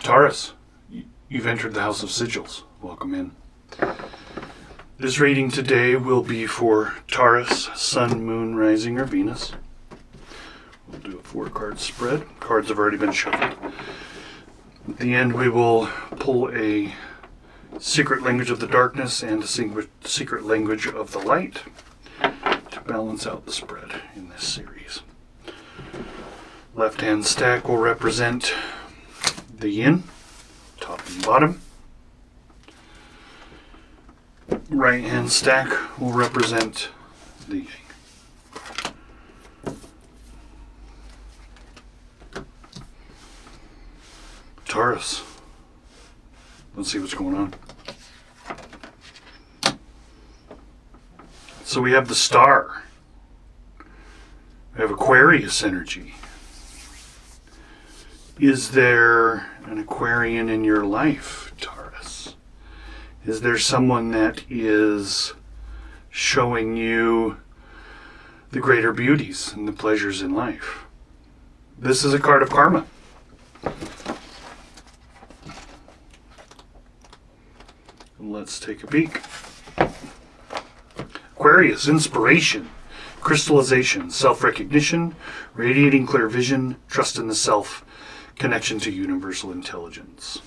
Taurus, you've entered the house of Sigils. Welcome in. This reading today will be for Taurus, Sun, Moon, Rising, or Venus. We'll do a 4-card spread. Cards have already been shuffled. At the end, we will pull a secret language of the darkness and a secret language of the light to balance out the spread in this series. Left-hand stack will represent the yin, top and bottom. Right-hand stack will represent the yang. Taurus. Let's see what's going on. So we have the star. We have Aquarius energy. Is there an Aquarian in your life, Taurus? Is there someone that is showing you the greater beauties and the pleasures in life? This is a card of karma. Let's take a peek. Aquarius, inspiration, crystallization, self-recognition, radiating clear vision, trust in the self, connection to universal intelligence.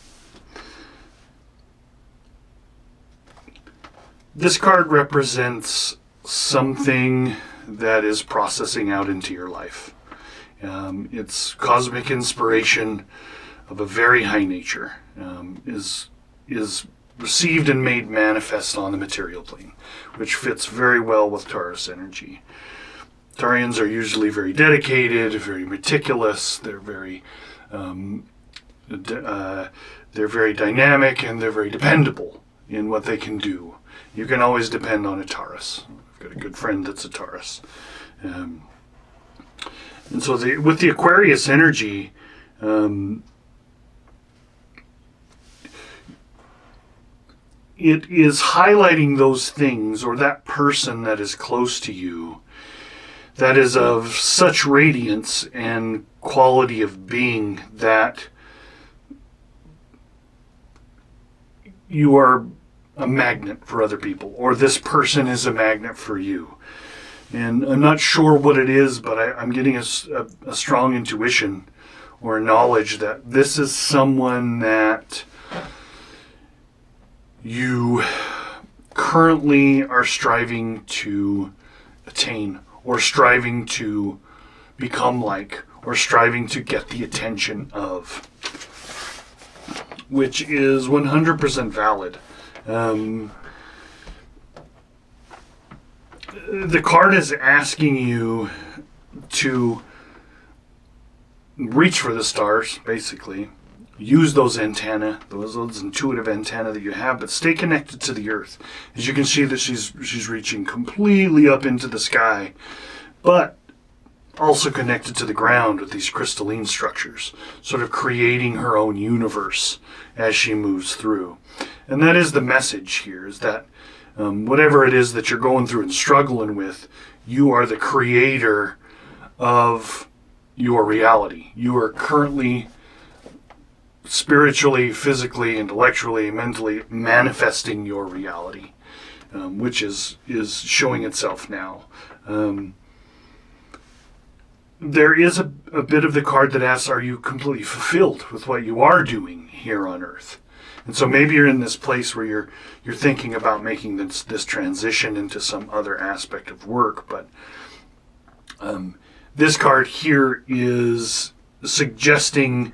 This card represents something that is processing out into your life. It's cosmic inspiration of a very high nature, is received and made manifest on the material plane, which fits very well with Taurus energy. Taurians are usually very dedicated, very meticulous. They're very dynamic, and they're very dependable in what they can do. You can always depend on a Taurus. I've got a good friend that's a Taurus. And so with the Aquarius energy, it is highlighting those things, or that person that is close to you, that is of such radiance and quality of being that you are a magnet for other people, or this person is a magnet for you. And I'm not sure what it is, but I'm getting a strong intuition or knowledge that this is someone that you currently are striving to attain, or striving to become like, or striving to get the attention of, which is 100% valid. The card is asking you to reach for the stars, basically. Use those antennae, those intuitive antennae that you have, but stay connected to the earth. As you can see that she's reaching completely up into the sky, but also connected to the ground with these crystalline structures, sort of creating her own universe as she moves through. And that is the message here, is that whatever it is that you're going through and struggling with, you are the creator of your reality. You are currently spiritually, physically, intellectually, mentally manifesting your reality, which is showing itself now. There is a bit of the card that asks, are you completely fulfilled with what you are doing here on Earth? And so maybe you're in this place where you're thinking about making this transition into some other aspect of work, but this card here is suggesting,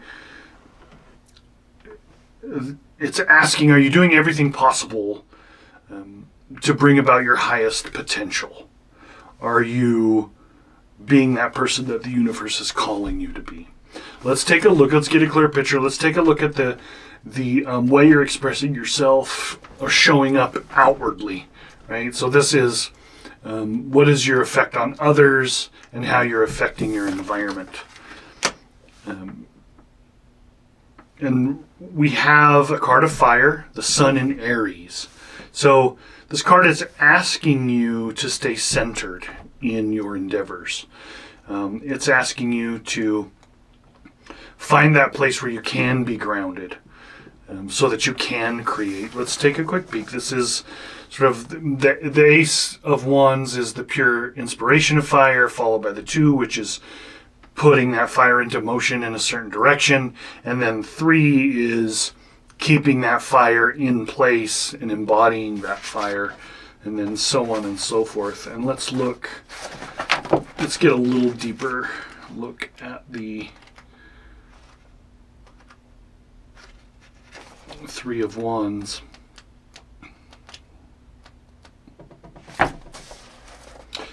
it's asking, are you doing everything possible to bring about your highest potential? Are you being that person that the universe is calling you to be? Let's take a look. Let's get a clear picture. Let's take a look at the way you're expressing yourself or showing up outwardly, right? So this is what is your effect on others and how you're affecting your environment. And we have a card of fire, the sun in Aries. So this card is asking you to stay centered in your endeavors. It's asking you to Find that place where you can be grounded, so that you can create. Let's take a quick peek. This is sort of the Ace of Wands is the pure inspiration of fire, followed by the 2, which is putting that fire into motion in a certain direction. And then 3 is keeping that fire in place and embodying that fire, and then so on and so forth. And let's get a little deeper look at the 3 of Wands.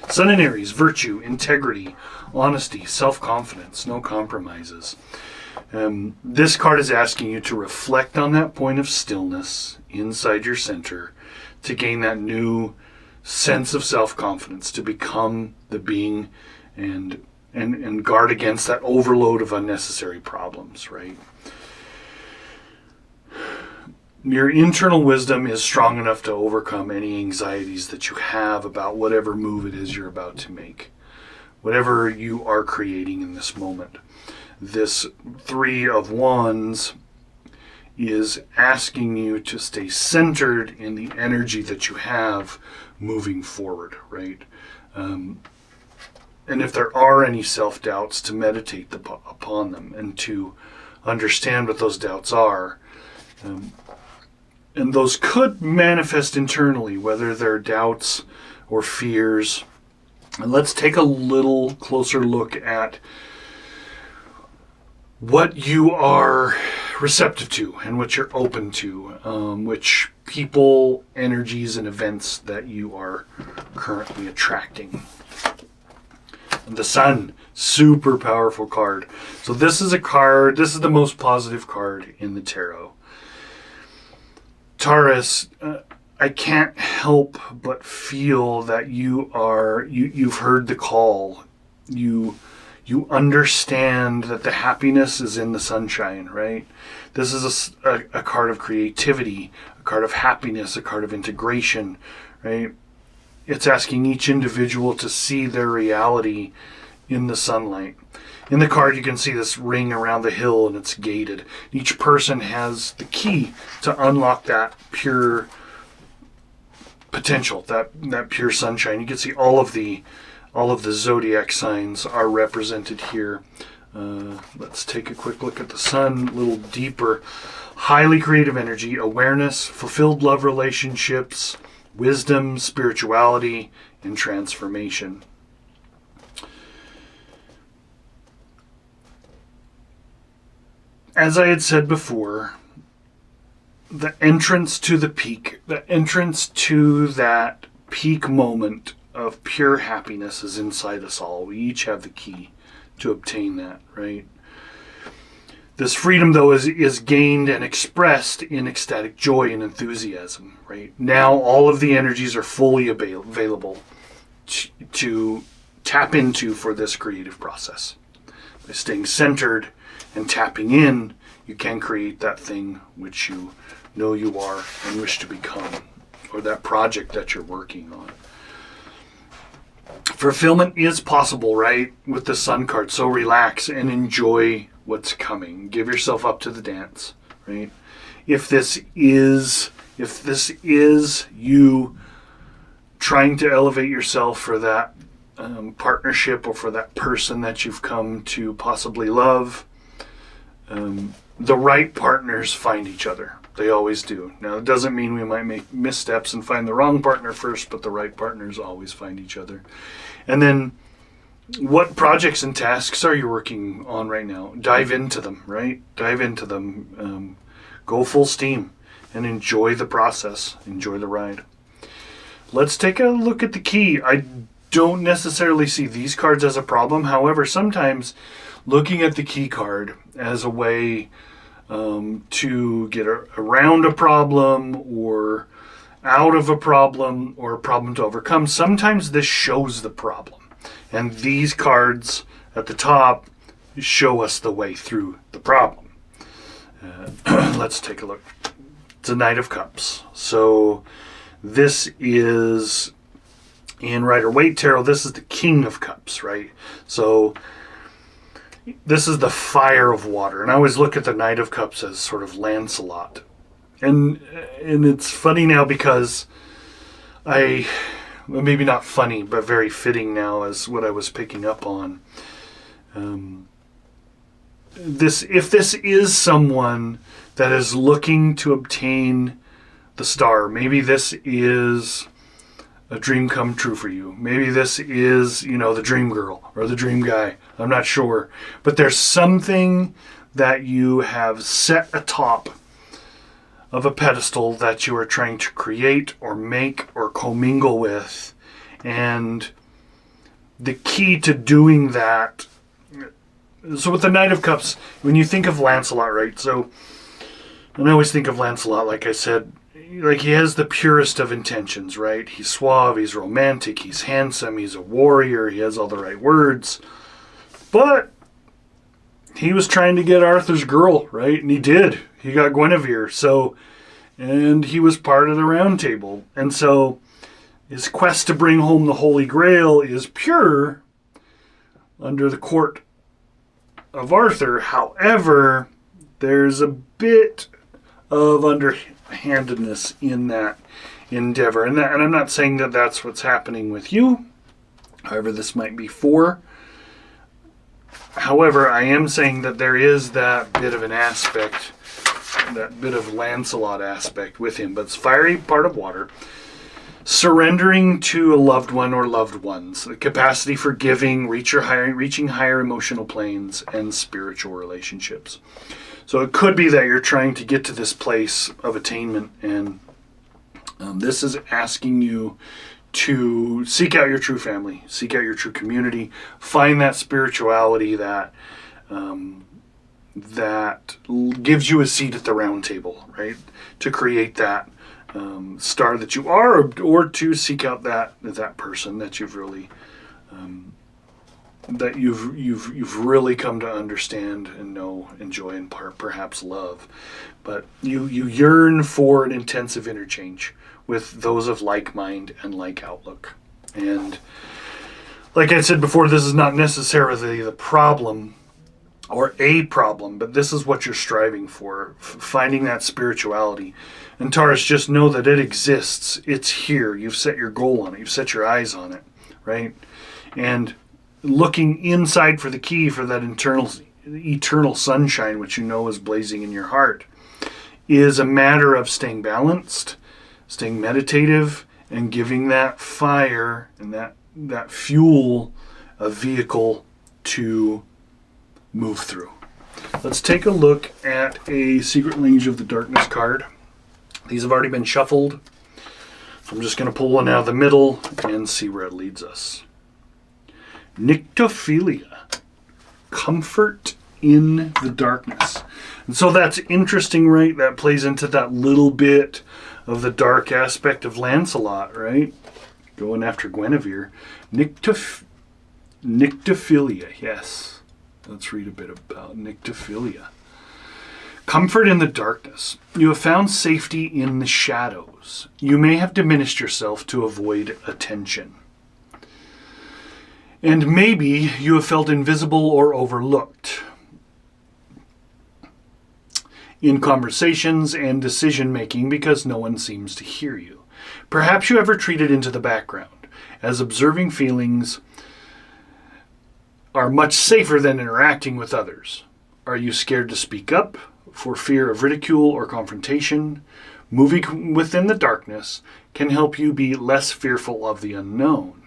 Sun in Aries, virtue, integrity, honesty, self-confidence, no compromises. This card is asking you to reflect on that point of stillness inside your center to gain that new sense of self-confidence, to become the being and guard against that overload of unnecessary problems, right? Your internal wisdom is strong enough to overcome any anxieties that you have about whatever move it is you're about to make, whatever you are creating in this moment. This 3 of Wands is asking you to stay centered in the energy that you have moving forward, right? And if there are any self-doubts, to meditate upon them and to understand what those doubts are. And those could manifest internally, whether they're doubts or fears. And let's take a little closer look at what you are receptive to and what you're open to, which people, energies, and events that you are currently attracting. The Sun, super powerful card. So this is the most positive card in the tarot. Taurus, I can't help but feel that you've heard the call. You understand that the happiness is in the sunshine, right? This is a card of creativity, a card of happiness, a card of integration, right? It's asking each individual to see their reality in the sunlight. In the card, you can see this ring around the hill, and it's gated. Each person has the key to unlock that pure potential, that pure sunshine. You can see all of the zodiac signs are represented here. Let's take a quick look at the Sun, a little deeper. Highly creative energy, awareness, fulfilled love relationships, wisdom, spirituality, and transformation. As I had said before, the entrance to the peak, the entrance to that peak moment of pure happiness is inside us all. We each have the key to obtain that, right? This freedom, though, is gained and expressed in ecstatic joy and enthusiasm, right? Now all of the energies are fully available to tap into for this creative process. By staying centered and tapping in, you can create that thing which you know you are and wish to become, or that project that you're working on. Fulfillment is possible, right, with the Sun card. So relax and enjoy what's coming. Give yourself up to the dance, right? If this is you trying to elevate yourself for that partnership or for that person that you've come to possibly love, the right partners find each other. They always do. Now, it doesn't mean we might make missteps and find the wrong partner first, but the right partners always find each other. And then, what projects and tasks are you working on right now? Dive into them, right? Dive into them. Go full steam and enjoy the process. Enjoy the ride. Let's take a look at the key. I don't necessarily see these cards as a problem. However, sometimes looking at the key card as a way to get around a problem or out of a problem or a problem to overcome, sometimes this shows the problem. And these cards at the top show us the way through the problem. Let's take a look. It's a Knight of Cups. So this is, in Rider-Waite Tarot, this is the King of Cups, right? So This is the fire of water. And I always look at the Knight of Cups as sort of Lancelot. And it's funny now because well, maybe not funny, but very fitting now as what I was picking up on. If this is someone that is looking to obtain the star, maybe this is a dream come true for you. Maybe this is, the dream girl or the dream guy. I'm not sure. But there's something that you have set atop of a pedestal that you are trying to create or make or commingle with. And the key to doing that, so with the Knight of Cups, when you think of Lancelot, right? So, and I always think of Lancelot, like I said, like he has the purest of intentions, right? He's suave, he's romantic, he's handsome, he's a warrior, he has all the right words. But he was trying to get Arthur's girl, right? And he did. He got Guinevere. And he was part of the Round Table. And so his quest to bring home the Holy Grail is pure under the court of Arthur. However, there's a bit of underhandedness in that endeavor. And I'm not saying that that's what's happening with you. However, this might be for. However, I am saying that there is that bit of an aspect, that bit of Lancelot aspect with him. But it's fiery part of water. Surrendering to a loved one or loved ones. The capacity for giving, reaching higher emotional planes, and spiritual relationships. So it could be that you're trying to get to this place of attainment, and this is asking you to seek out your true family, seek out your true community, find that spirituality that that gives you a seat at the round table, right? To create that star that you are, or to seek out that person that you've really that you've really come to understand and know, enjoy, and perhaps love. But you yearn for an intensive interchange with those of like mind and like outlook. And like I said before, this is not necessarily the problem or a problem, but this is what you're striving for, finding that spirituality. And Taurus, just know that it exists. It's here. You've set your goal on it. You've set your eyes on it, right? And looking inside for the key for that eternal sunshine, which you know is blazing in your heart, is a matter of staying balanced, staying meditative, and giving that fire and that fuel a vehicle to move through. Let's take a look at a Secret Language of the Darkness card. These have already been shuffled. So I'm just going to pull one out of the middle and see where it leads us. Nyctophilia. Comfort in the darkness. And so that's interesting, right? That plays into that little bit of the dark aspect of Lancelot, right? Going after Guinevere. Nyctophilia, yes. Let's read a bit about Nyctophilia. Comfort in the darkness. You have found safety in the shadows. You may have diminished yourself to avoid attention. And maybe you have felt invisible or overlooked in conversations and decision-making because no one seems to hear you. Perhaps you have retreated into the background, as observing feelings are much safer than interacting with others. Are you scared to speak up for fear of ridicule or confrontation? Moving within the darkness can help you be less fearful of the unknown.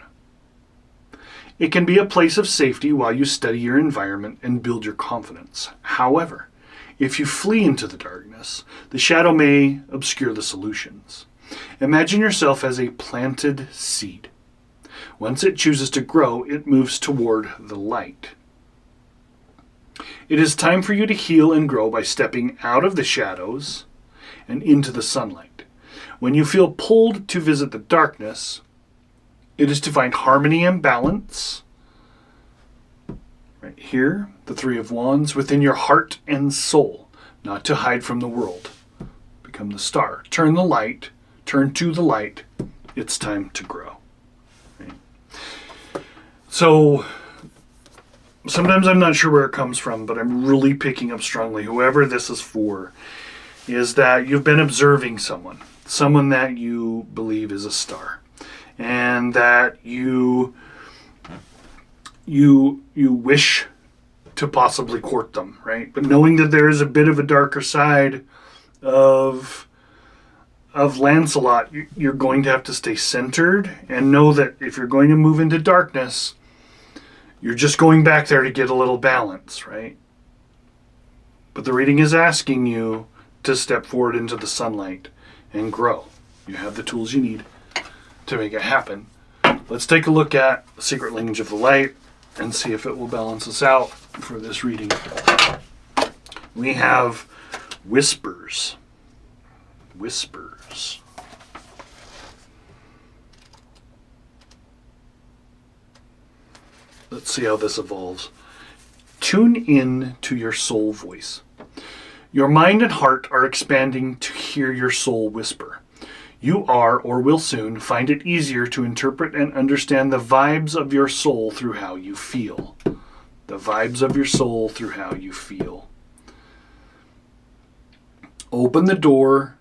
It can be a place of safety while you study your environment and build your confidence. However, if you flee into the darkness, the shadow may obscure the solutions. Imagine yourself as a planted seed. Once it chooses to grow, it moves toward the light. It is time for you to heal and grow by stepping out of the shadows and into the sunlight. When you feel pulled to visit the darkness, it is to find harmony and balance. Right here, the Three of Wands, within your heart and soul, not to hide from the world. Become the star. Turn to the light. It's time to grow. Right? So, sometimes I'm not sure where it comes from, but I'm really picking up strongly, whoever this is for, is that you've been observing someone that you believe is a star, and that you wish to possibly court them, right? But knowing that there is a bit of a darker side of Lancelot, you're going to have to stay centered and know that if you're going to move into darkness, you're just going back there to get a little balance, right? But the reading is asking you to step forward into the sunlight and grow. You have the tools you need to make it happen. Let's take a look at the secret language of the light and see if it will balance us out for this reading. We have whispers. Whispers. Let's see how this evolves. Tune in to your soul voice. Your mind and heart are expanding to hear your soul whisper. You are, or will soon, find it easier to interpret and understand the vibes of your soul through how you feel. The vibes of your soul through how you feel. Open the door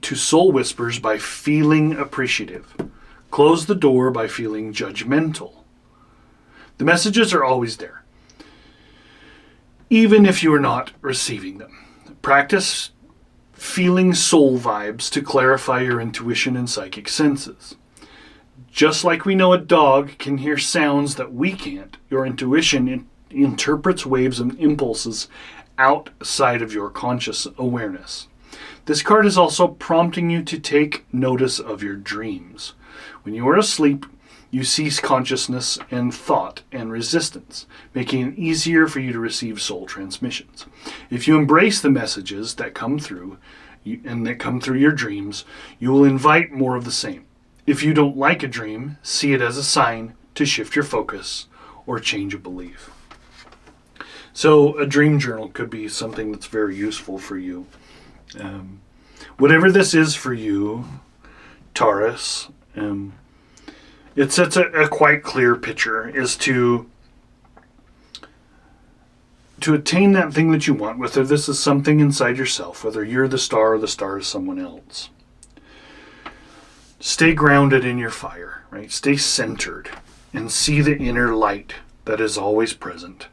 to soul whispers by feeling appreciative. Close the door by feeling judgmental. The messages are always there, even if you are not receiving them. Practice feeling soul vibes to clarify your intuition and psychic senses. Just like we know a dog can hear sounds that we can't, your intuition interprets waves and impulses outside of your conscious awareness. This card is also prompting you to take notice of your dreams. When you are asleep, you cease consciousness and thought and resistance, making it easier for you to receive soul transmissions. If you embrace the messages that come through and that come through your dreams, you will invite more of the same. If you don't like a dream, see it as a sign to shift your focus or change a belief. So a dream journal could be something that's very useful for you. Whatever this is for you, Taurus, it sets a quite clear picture is to attain that thing that you want, whether this is something inside yourself, whether you're the star or the star is someone else. Stay grounded in your fire, right? Stay centered and see the inner light that is always present,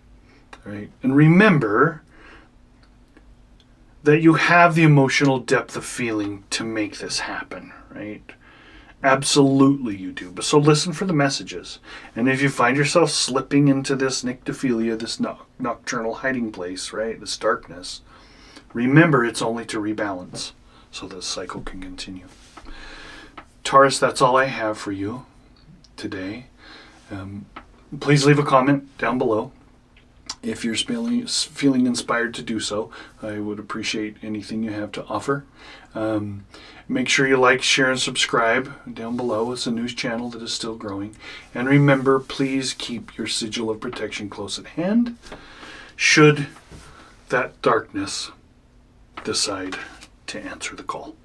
right? And remember that you have the emotional depth of feeling to make this happen, right? Absolutely you do. But so listen for the messages. And if you find yourself slipping into this nyctophilia, this nocturnal hiding place, right, this darkness, remember it's only to rebalance so the cycle can continue. Taurus, that's all I have for you today. Please leave a comment down below. If you're feeling inspired to do so, I would appreciate anything you have to offer. Make sure you like, share, and subscribe down below. It's a news channel that is still growing. And remember, please keep your sigil of protection close at hand should that darkness decide to answer the call.